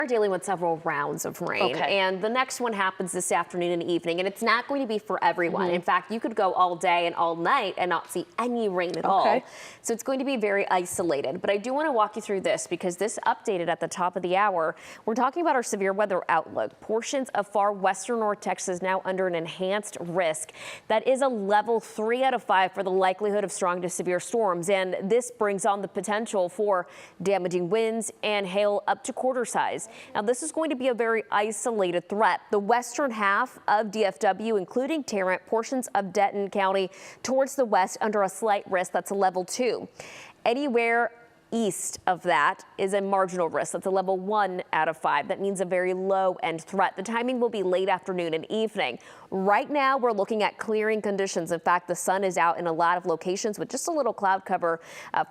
We're dealing with several rounds of rain, and the next one happens this afternoon and evening, and it's not going to be for everyone. In fact, you could go all day and all night and not see any rain at all. So it's going to be very isolated. But I do want to walk you through this because this updated at the top of the hour. We're talking about our severe weather outlook. Portions of far western North Texas now under an enhanced risk. That is a level 3 out of 5 for the likelihood of strong to severe storms, and this brings on the potential for damaging winds and hail up to quarter size. Now, this is going to be a very isolated threat. The western half of DFW, including Tarrant, portions of Denton County towards the west under a slight risk. That's a level 2. Anywhere east of that is a marginal risk. That's a level 1 out of 5. That means a very low end threat. The timing will be late afternoon and evening. Right now, we're looking at clearing conditions. In fact, the sun is out in a lot of locations with just a little cloud cover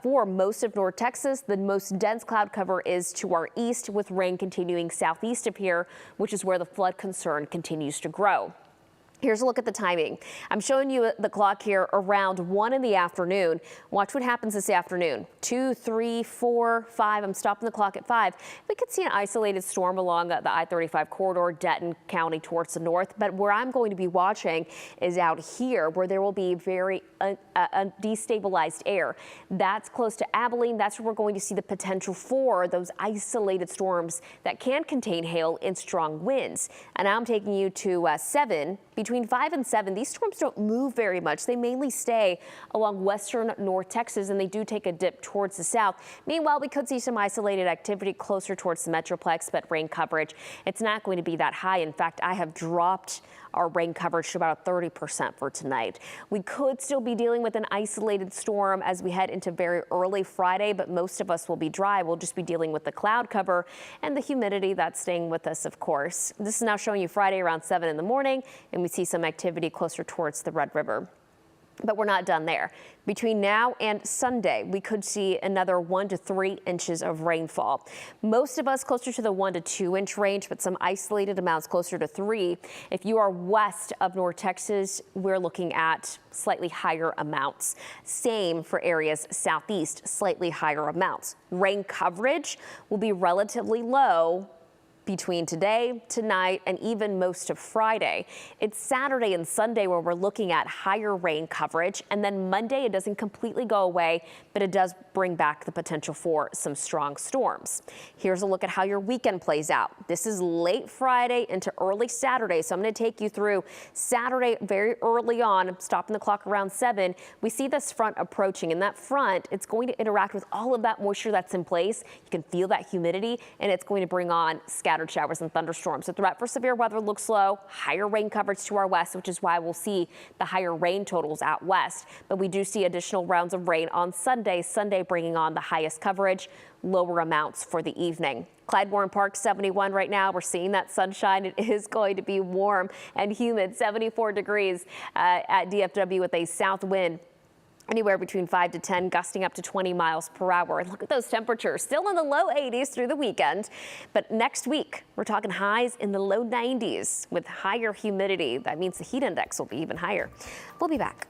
for most of North Texas. The most dense cloud cover is to our east, with rain continuing southeast of here, which is where the flood concern continues to grow. Here's a look at the timing. I'm showing you the clock here around 1 in the afternoon. Watch what happens this afternoon. 2, 3, 4, 5. I'm stopping the clock at 5. We could see an isolated storm along the I-35 corridor, Denton County towards the north. But where I'm going to be watching is out here, where there will be very destabilized air. That's close to Abilene. That's where we're going to see the potential for those isolated storms that can contain hail and strong winds. And I'm taking you to 7. Between 5 and 7, these storms don't move very much. They mainly stay along western North Texas, and they do take a dip towards the south. Meanwhile, we could see some isolated activity closer towards the Metroplex, but rain coverage, it's not going to be that high. In fact, I have dropped our rain coverage to about 30% for tonight. We could still be dealing with an isolated storm as we head into very early Friday, but most of us will be dry. We'll just be dealing with the cloud cover and the humidity that's staying with us, of course. This is now showing you Friday around 7 in the morning, and we see some activity closer towards the Red River. But we're not done there. Between now and Sunday, we could see another 1 to 3 inches of rainfall. Most of us closer to the 1 to 2 inch range, but some isolated amounts closer to 3. If you are west of North Texas, we're looking at slightly higher amounts. Same for areas southeast, slightly higher amounts. Rain coverage will be relatively low between today, tonight, and even most of Friday. It's Saturday and Sunday where we're looking at higher rain coverage, and then Monday it doesn't completely go away, but it does bring back the potential for some strong storms. Here's a look at how your weekend plays out. This is late Friday into early Saturday, so I'm going to take you through Saturday very early on, stopping the clock around 7. We see this front approaching, and that front, it's going to interact with all of that moisture that's in place. You can feel that humidity, and it's going to bring on scattered showers and thunderstorms. The threat for severe weather looks low, higher rain coverage to our west, which is why we'll see the higher rain totals out west. But we do see additional rounds of rain on Sunday bringing on the highest coverage, lower amounts for the evening. Clyde Warren Park 71 right now. We're seeing that sunshine. It is going to be warm and humid, 74 degrees at DFW with a south wind anywhere between 5 to 10, gusting up to 20 miles per hour. And look at those temperatures, still in the low 80s through the weekend. But next week, we're talking highs in the low 90s with higher humidity. That means the heat index will be even higher. We'll be back.